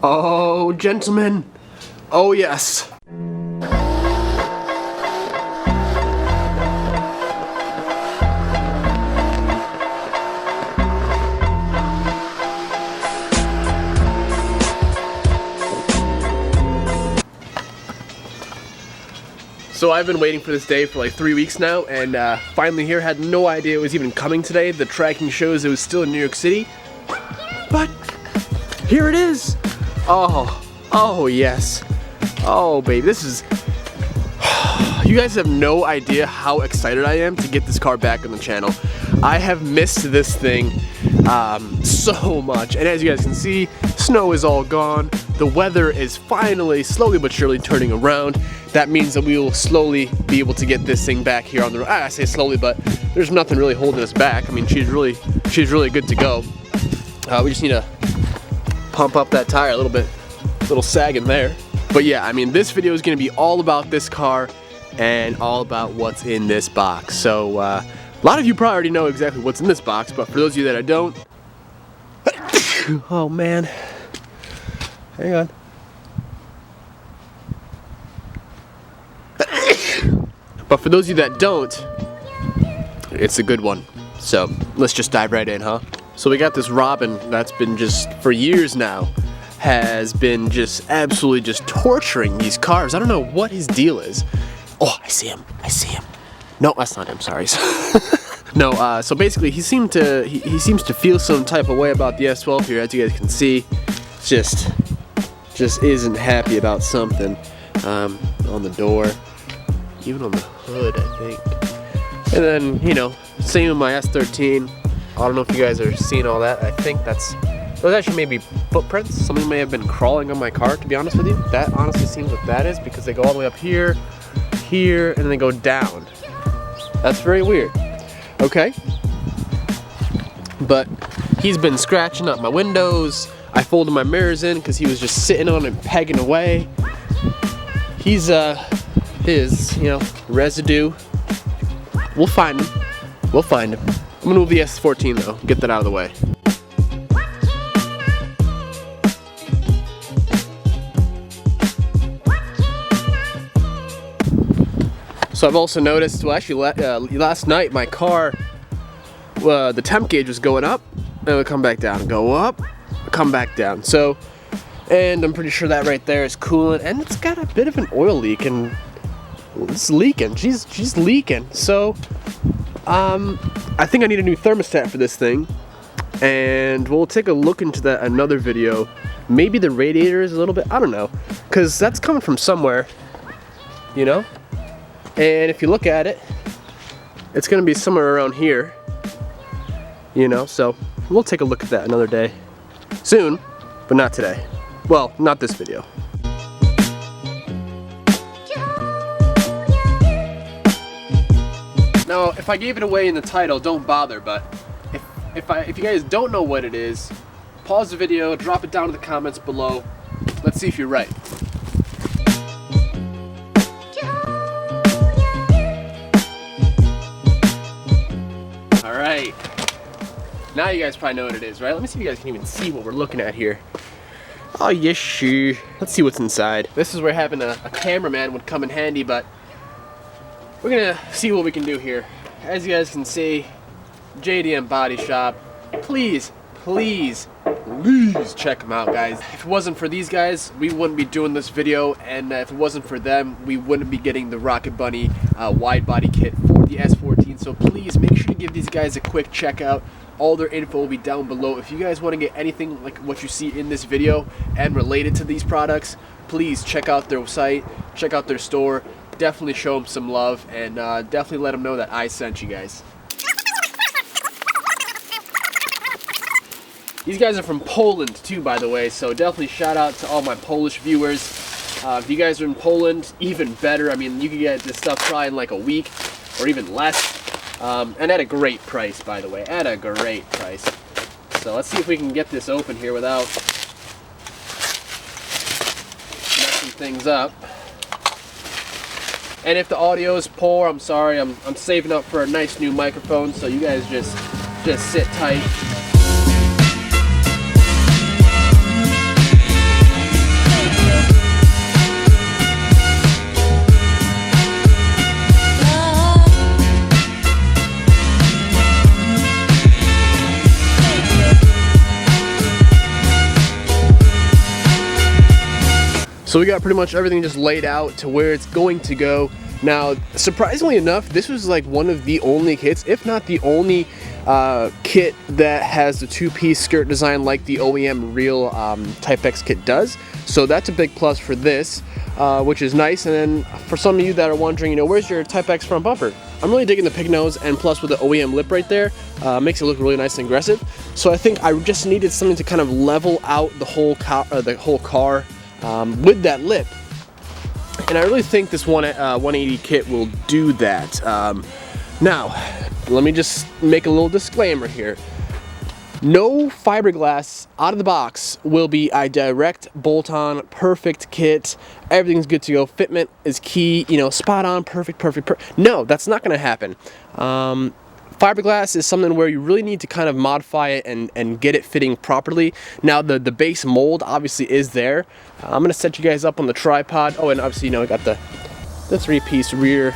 Oh, gentlemen. Oh, yes. So I've been waiting for this day for like 3 weeks now, and finally here. Had no idea it was even coming today. The tracking shows it was still in New York City, but here it is. Oh yes. Oh baby, this is, you guys have no idea how excited I am to get this car back on the channel. I have missed this thing so much, and as you guys can see, snow is all gone. The weather is finally, slowly but surely turning around. That means that we will slowly be able to get this thing back here on the road. I say slowly, but there's nothing really holding us back. I mean, she's really good to go. We just need to pump up that tire a little bit, a little sagging there. But yeah, I mean, this video is going to be all about this car and all about what's in this box. So a lot of you probably already know exactly what's in this box, but for those of you that I don't, oh man, hang on. But for those of you that don't, it's a good one. So let's just dive right in, huh? So we got this Robin that's been just, for years now, has been just absolutely just torturing these cars. I don't know what his deal is. Oh, I see him. No, that's not him, sorry. No, so basically he seems to feel some type of way about the S12 here, as you guys can see. Just isn't happy about something on the door. Even on the hood, I think. And then, you know, same with my S13. I don't know if you guys are seeing all that. I think those actually may be footprints. Somebody may have been crawling on my car, to be honest with you. That honestly seems what that is, because they go all the way up here, here, and then they go down. That's very weird. Okay. But he's been scratching up my windows. I folded my mirrors in because he was just sitting on it, pegging away. He's, his, you know, residue. We'll find him. I'm gonna move the S14 though, get that out of the way. So I've also noticed, well actually last night my car, the temp gauge was going up, and it would come back down, go up, come back down. So, and I'm pretty sure that right there is coolant, and it's got a bit of an oil leak, and it's leaking. She's leaking. So I think I need a new thermostat for this thing, and we'll take a look into that another video. Maybe the radiator is a little bit, I don't know, because that's coming from somewhere, you know. And if you look at it, it's gonna be somewhere around here, you know. So we'll take a look at that another day, soon, but not today. Well, not this video. Now, if I gave it away in the title, don't bother, but if you guys don't know what it is, pause the video, drop it down in the comments below. Let's see if you're right. Alright. Now you guys probably know what it is, right? Let me see if you guys can even see what we're looking at here. Oh, yes, sure. Let's see what's inside. This is where having a cameraman would come in handy, but we're gonna see what we can do here. As you guys can see, JDM Body Shop. Please check them out, guys. If it wasn't for these guys, we wouldn't be doing this video, and if it wasn't for them, we wouldn't be getting the Rocket Bunny wide body kit for the S14. So please make sure to give these guys a quick check out. All their info will be down below. If you guys want to get anything like what you see in this video and related to these products, please check out their site, check out their store. Definitely show them some love, and definitely let them know that I sent you guys. These guys are from Poland too, by the way, so definitely shout out to all my Polish viewers. If you guys are in Poland, even better. I mean, you can get this stuff probably in like a week or even less, and at a great price, by the way, at a great price. So let's see if we can get this open here without messing things up. And if the audio is poor, I'm sorry. I'm saving up for a nice new microphone, so you guys just sit tight. So we got pretty much everything just laid out to where it's going to go. Now, surprisingly enough, this was like one of the only kits, if not the only kit that has the two-piece skirt design like the OEM Real Type X kit does. So that's a big plus for this, which is nice. And then for some of you that are wondering, you know, where's your Type X front bumper? I'm really digging the pig nose, and plus with the OEM lip right there, makes it look really nice and aggressive. So I think I just needed something to kind of level out the whole car with that lip. And I really think this 180 kit will do that. Now, let me just make a little disclaimer here. No fiberglass out of the box will be a direct bolt-on perfect kit. Everything's good to go. Fitment is key, you know, spot on, perfect. No, that's not going to happen. Fiberglass is something where you really need to kind of modify it and get it fitting properly. Now the base mold obviously is there. I'm gonna set you guys up on the tripod. Oh, and obviously, you know, I got the three-piece rear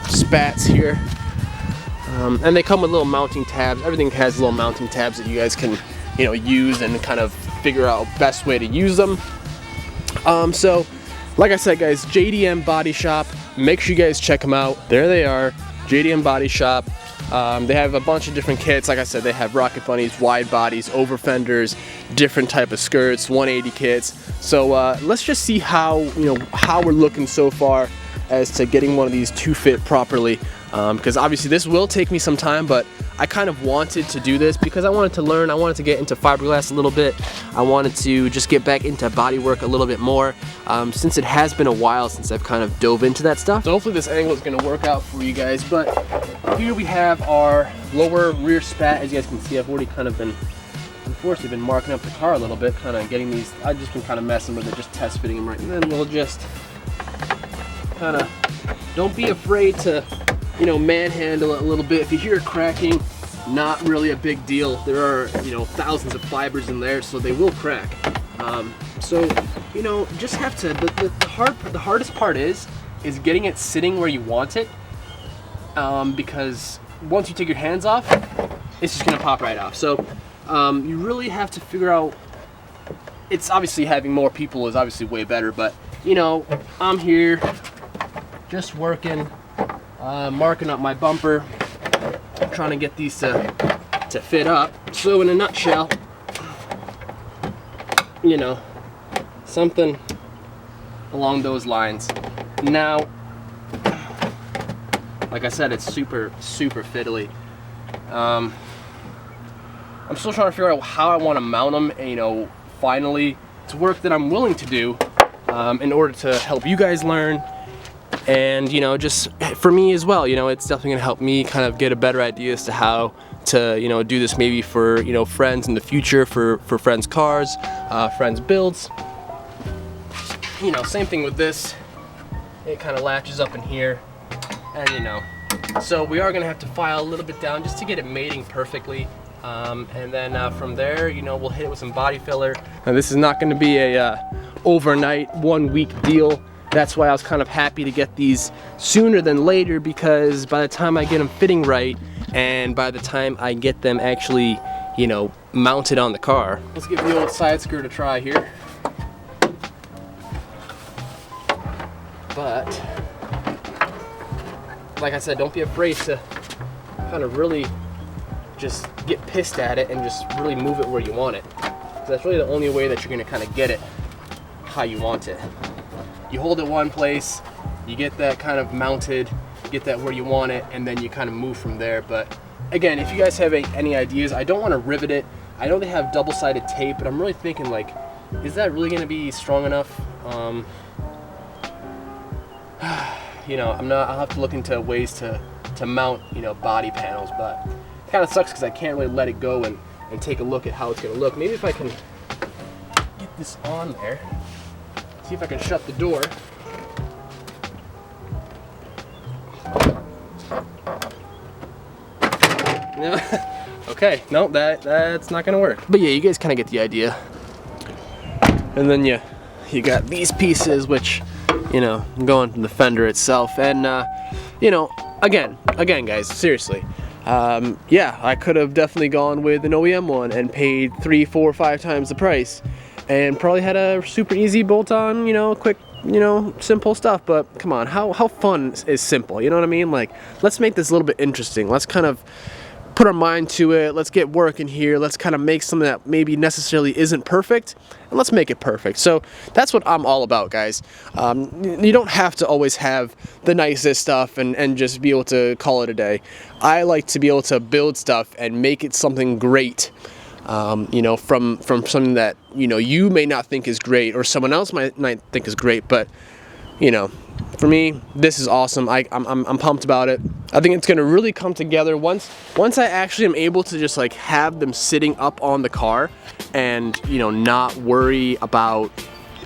spats here. And they come with little mounting tabs. Everything has little mounting tabs that you guys can, you know, use and kind of figure out best way to use them. So, like I said, guys, JDM Body Shop. Make sure you guys check them out. There they are, JDM Body Shop. They have a bunch of different kits. Like I said, they have rocket bunnies, wide bodies, over fenders, different type of skirts, 180 kits. So let's just see how we're looking so far as to getting one of these to fit properly. Because obviously this will take me some time, but I kind of wanted to do this because I wanted to learn. I wanted to get into fiberglass a little bit. I wanted to just get back into bodywork a little bit more, since it has been a while since I've kind of dove into that stuff. So hopefully this angle is going to work out for you guys. But here we have our lower rear spat. As you guys can see, I've already kind of been, unfortunately, been marking up the car a little bit, kind of getting these. I've just been kind of messing with it, just test fitting them right. And then we'll just kind of, don't be afraid to, you know, manhandle it a little bit. If you hear it cracking, not really a big deal. There are, you know, thousands of fibers in there, so they will crack. So, you know, just have to, the hardest part is getting it sitting where you want it, because once you take your hands off, it's just gonna pop right off. So you really have to figure out, it's obviously having more people is obviously way better, but you know, I'm here just working, marking up my bumper, trying to get these to fit up. So in a nutshell, you know, something along those lines. Now, like I said, it's super fiddly. I'm still trying to figure out how I want to mount them, and, you know, finally, it's work that I'm willing to do in order to help you guys learn. And, you know, just for me as well, you know, it's definitely gonna help me kind of get a better idea as to how to, you know, do this maybe for, you know, friends in the future, for friends' cars, friends' builds. You know, same thing with this. It kind of latches up in here, and you know, so we are gonna have to file a little bit down just to get it mating perfectly. And then from there, you know, we'll hit it with some body filler. Now, this is not gonna be a overnight, 1 week deal. That's why I was kind of happy to get these sooner than later, because by the time I get them fitting right, and by the time I get them actually, you know, mounted on the car. Let's give the old side skirt a try here. But, like I said, don't be afraid to kind of really just get pissed at it and just really move it where you want it. So that's really the only way that you're gonna kind of get it how you want it. You hold it one place, you get that kind of mounted, get that where you want it, and then you kind of move from there. But again, if you guys have any ideas, I don't want to rivet it. I know they have double-sided tape, but I'm really thinking, like, is that really going to be strong enough? You know, I'll have to look into ways to mount, you know, body panels, but it kind of sucks because I can't really let it go and take a look at how it's going to look. Maybe if I can get this on there, see if I can shut the door. No. Okay, no, that's not gonna work. But yeah, you guys kind of get the idea. And then you got these pieces, which, you know, go into the fender itself. And you know, again, guys, seriously, yeah, I could have definitely gone with an OEM one and paid 3, 4, 5 times the price. and probably had a super easy bolt on, you know, quick, you know, simple stuff. But come on, how fun is simple? You know what I mean? Like, let's make this a little bit interesting. Let's kind of put our mind to it. Let's get working here. Let's kind of make something that maybe necessarily isn't perfect, and let's make it perfect. So that's what I'm all about, guys. You don't have to always have the nicest stuff and just be able to call it a day. I like to be able to build stuff and make it something great. You know, from something that, you know, you may not think is great or someone else might think is great, but, you know, for me, this is awesome. I'm pumped about it. I think it's gonna really come together once I actually am able to just like have them sitting up on the car, and, you know, not worry about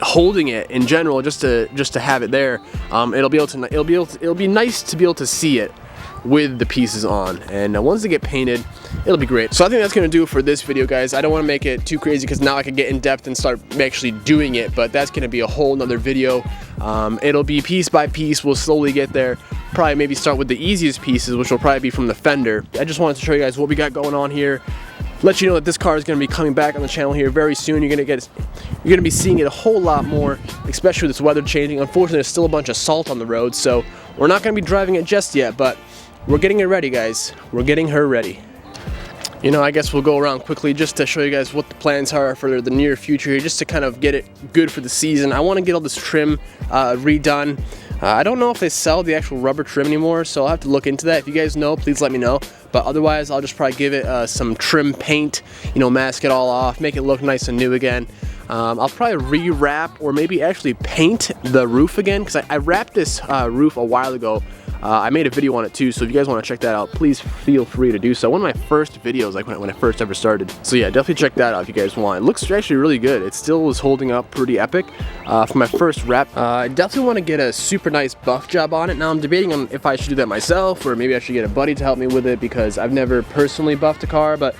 holding it in general, just to have it there. It'll be nice to be able to see it with the pieces on, and once they get painted, it'll be great. So I think that's gonna do it for this video, guys. I don't want to make it too crazy because now I can get in depth and start actually doing it, but that's gonna be a whole nother video. It'll be piece by piece. We'll slowly get there. Probably maybe start with the easiest pieces, which will probably be from the fender. I just wanted to show you guys what we got going on here. Let you know that this car is going to be coming back on the channel here very soon. You're going to be seeing it a whole lot more, especially with this weather changing. Unfortunately, there's still a bunch of salt on the road, so we're not going to be driving it just yet, but we're getting it ready, guys. We're getting her ready. You know, I guess we'll go around quickly just to show you guys what the plans are for the near future here, just to kind of get it good for the season. I want to get all this trim redone. I don't know if they sell the actual rubber trim anymore, so I'll have to look into that. If you guys know, please let me know. But otherwise, I'll just probably give it some trim paint, you know, mask it all off, make it look nice and new again. I'll probably re-wrap or maybe actually paint the roof again, because I wrapped this roof a while ago. I made a video on it too, so if you guys want to check that out, please feel free to do so. One of my first videos, like when I first ever started. So yeah, definitely check that out if you guys want. It looks actually really good. It still is holding up pretty epic. For my first wrap, I definitely want to get a super nice buff job on it. Now I'm debating on if I should do that myself, or maybe I should get a buddy to help me with it, because I've never personally buffed a car, but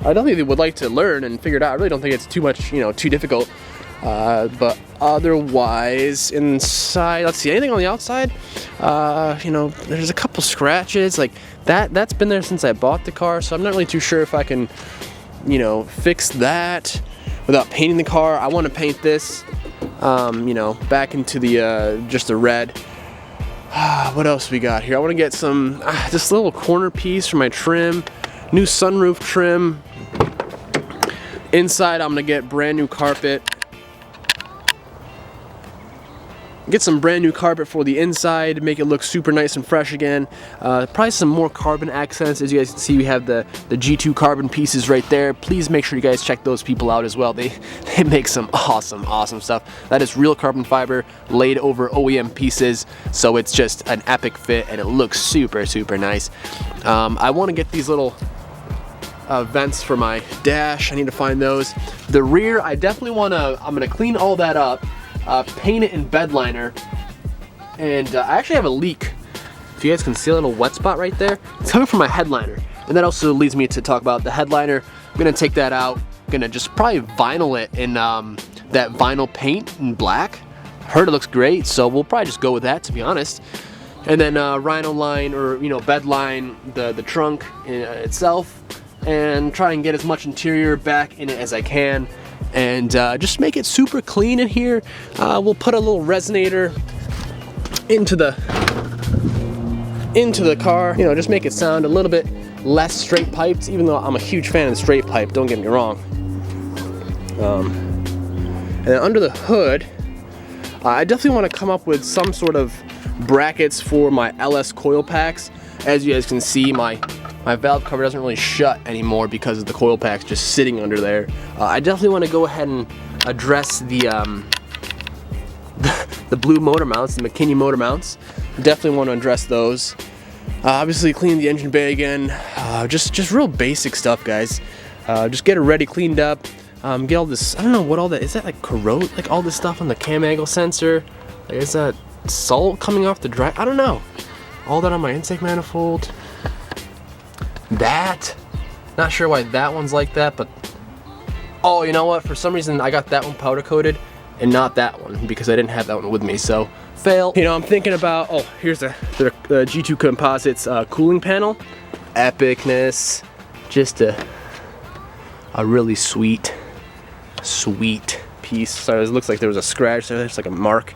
I definitely would like to learn and figure it out. I really don't think it's too much, you know, too difficult. But otherwise, inside, let's see, anything on the outside, you know, there's a couple scratches, like that's been there since I bought the car, so I'm not really too sure if I can, you know, fix that without painting the car. I want to paint this, you know, back into the, just the red. What else we got here? I want to get some, this little corner piece for my trim, new sunroof trim. Inside, I'm going to get brand new carpet. Get some brand new carpet for the inside, make it look super nice and fresh again. Probably some more carbon accents. As you guys can see, we have the G2 carbon pieces right there. Please make sure you guys check those people out as well. They make some awesome stuff. That is real carbon fiber laid over OEM pieces, so it's just an epic fit and it looks super nice. I want to get these little vents for my dash. I need to find those. The rear, I definitely want to, I'm going to clean all that up. Paint it in bed liner, and I actually have a leak. If you guys can see a little wet spot right there, it's coming from my headliner, and that also leads me to talk about the headliner. I'm gonna take that out. I'm gonna just probably vinyl it in that vinyl paint in black. Heard it looks great, so we'll probably just go with that, to be honest. And then rhino line, or, you know, bed line the trunk itself, and try and get as much interior back in it as I can. And just make it super clean in here. We'll put a little resonator into the car, you know, just make it sound a little bit less straight piped, even though I'm a huge fan of the straight pipe, don't get me wrong. And then under the hood, I definitely want to come up with some sort of brackets for my LS coil packs. As you guys can see, my valve cover doesn't really shut anymore because of the coil packs just sitting under there. I definitely want to go ahead and address the blue motor mounts, the McKinney motor mounts. Definitely want to address those. Obviously clean the engine bay again. Just real basic stuff, guys. Just get it ready, cleaned up. Get all this, I don't know what all that, is that like corrode? Like all this stuff on the cam angle sensor? Like, is that salt coming off the drive? I don't know. All that on my intake manifold. That, not sure why that one's like that, but oh, you know what, for some reason I got that one powder coated and not that one because I didn't have that one with me, so fail. You know, I'm thinking about, oh, here's the G2 Composites cooling panel. Epicness. Just a really sweet piece. So it looks like there was a scratch there. There's like a mark.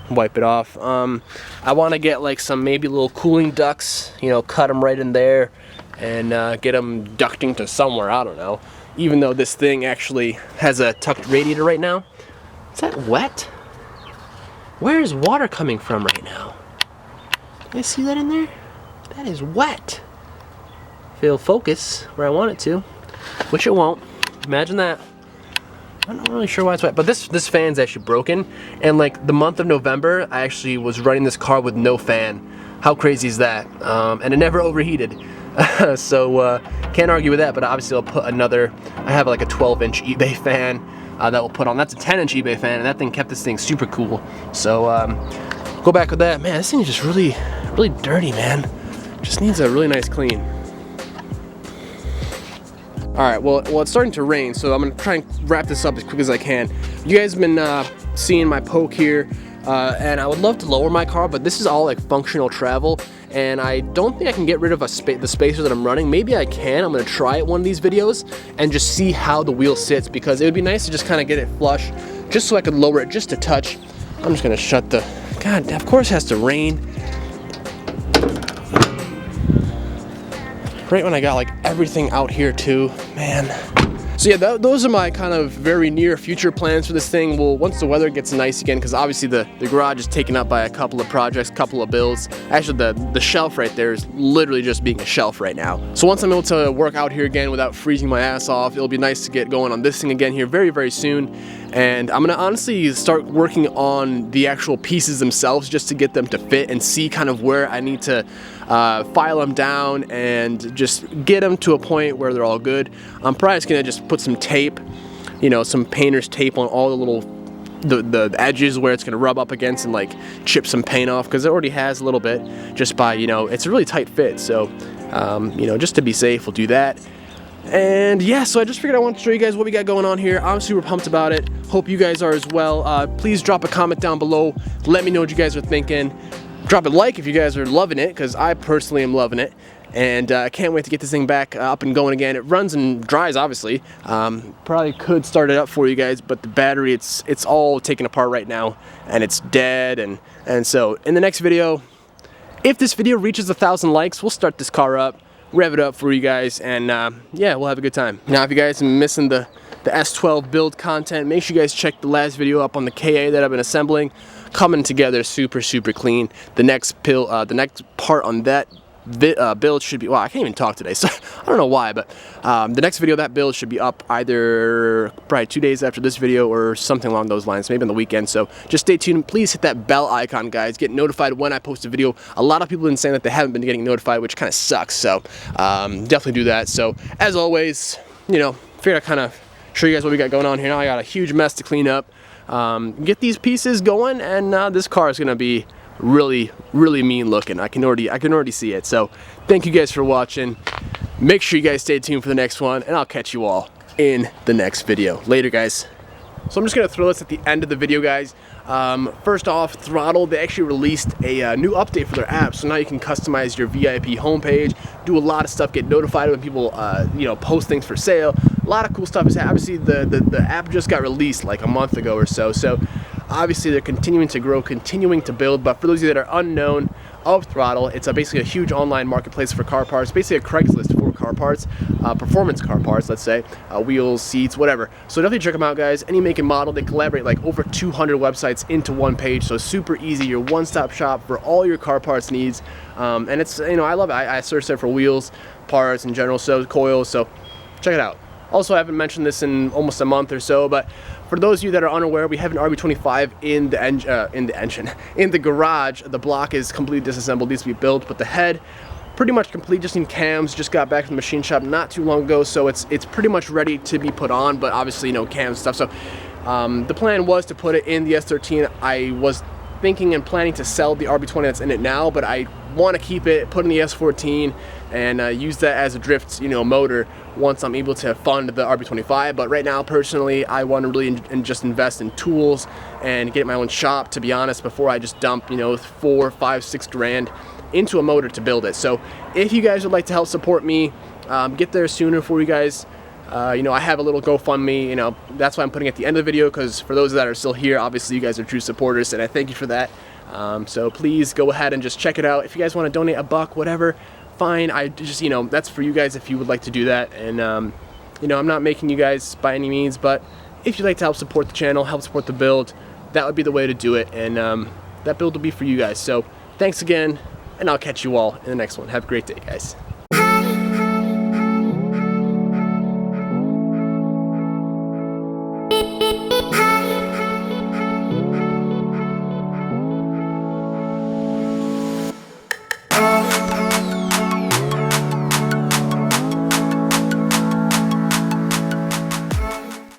Wipe it off. I want to get like some maybe little cooling ducts, you know, cut them right in there and get them ducting to somewhere, I don't know. Even though this thing actually has a tucked radiator right now. Is that wet? Where is water coming from right now? Can you see that in there? That is wet. If it'll focus where I want it to, which it won't. Imagine that. I'm not really sure why it's wet, but this fan's actually broken. And like the month of November, I actually was running this car with no fan. How crazy is that? And it never overheated. So can't argue with that, but obviously I'll put another, I have like a 12-inch eBay fan that we'll put on. That's a 10-inch eBay fan, and that thing kept this thing super cool. So go back with that. Man, this thing is just really, really dirty, man. Just needs a really nice clean. Alright, well it's starting to rain, so I'm going to try and wrap this up as quick as I can. You guys have been seeing my poke here, and I would love to lower my car, but this is all like functional travel, and I don't think I can get rid of the spacer that I'm running. Maybe I can. I'm going to try it one of these videos and just see how the wheel sits, because it would be nice to just kind of get it flush, just so I could lower it just a touch. I'm just going to shut the... God, of course it has to rain. Right when I got like everything out here too, man. So yeah, those are my kind of very near future plans for this thing. Well, once the weather gets nice again, because obviously the garage is taken up by a couple of projects, couple of builds. Actually, the shelf right there is literally just being a shelf right now. So once I'm able to work out here again without freezing my ass off, it'll be nice to get going on this thing again here very, very soon. And I'm gonna honestly start working on the actual pieces themselves just to get them to fit and see kind of where I need to file them down and just get them to a point where they're all good. I'm probably just gonna just put some tape, you know, some painter's tape on all the little the edges where it's gonna rub up against and like chip some paint off, because it already has a little bit just by, you know, it's a really tight fit. So you know, just to be safe, we'll do that. And yeah, so I just figured I wanted to show you guys what we got going on here. I'm super pumped about it. Hope you guys are as well. Please drop a comment down below. Let me know what you guys are thinking. Drop a like if you guys are loving it, because I personally am loving it. And I can't wait to get this thing back up and going again. It runs and dries, obviously. Probably could start it up for you guys, but the battery, it's all taken apart right now, and it's dead. And so in the next video, if this video reaches 1,000 likes, we'll start this car up, rev it up for you guys, and yeah, we'll have a good time. Now, if you guys are missing the S12 build content, make sure you guys check the last video up on the KA that I've been assembling. Coming together super, super clean. The next part on that build should be, well, I can't even talk today, so I don't know why, but the next video, that build should be up either probably 2 days after this video or something along those lines, maybe on the weekend. So just stay tuned. Please hit that bell icon, guys. Get notified when I post a video. A lot of people have been saying that they haven't been getting notified, which kind of sucks, so definitely do that. So as always, you know, figured I'd kind of show you guys what we got going on here. Now I got a huge mess to clean up, get these pieces going, and this car is gonna be really, really mean looking. I can already see it. So thank you guys for watching. Make sure you guys stay tuned for the next one, and I'll catch you all in the next video. Later, guys. So I'm just gonna throw this at the end of the video, guys. First off, Throttle, they actually released a new update for their app, so now you can customize your VIP homepage, do a lot of stuff, get notified when people you know, post things for sale. A lot of cool stuff is happening. Obviously the app just got released like a month ago or so, so obviously they're continuing to grow, continuing to build. But for those of you that are unknown of Throttle, it's basically a huge online marketplace for car parts, basically a Craigslist for car parts, performance car parts, let's say, wheels, seats, whatever. So definitely check them out, guys. Any make and model. They collaborate like over 200 websites into one page, so super easy. Your one-stop shop for all your car parts needs, and it's, you know, I love it. I searched there for wheels, parts in general, so coils, so check it out. Also, I haven't mentioned this in almost a month or so, but for those of you that are unaware, we have an RB25 in the garage. The block is completely disassembled, needs to be built, but the head pretty much complete, just in cams. Just got back from the machine shop not too long ago, so it's pretty much ready to be put on, but obviously, you know, cams stuff. So the plan was to put it in the S13. I was thinking and planning to sell the RB20 that's in it now, but I want to keep it, put in the S14, and use that as a drift, you know, motor once I'm able to fund the RB25. But right now, personally, I want to really just invest in tools and get my own shop, to be honest, before I just dump, you know, 4, 5, 6 grand into a motor to build it. So if you guys would like to help support me, get there sooner for you guys, You know, I have a little GoFundMe, you know, that's why I'm putting it at the end of the video, because for those that are still here, obviously you guys are true supporters, and I thank you for that. So please go ahead and just check it out. If you guys want to donate a buck, whatever, fine. I just, you know, that's for you guys if you would like to do that. And, you know, I'm not making you guys by any means, but if you'd like to help support the channel, help support the build, that would be the way to do it. And that build will be for you guys. So thanks again, and I'll catch you all in the next one. Have a great day, guys.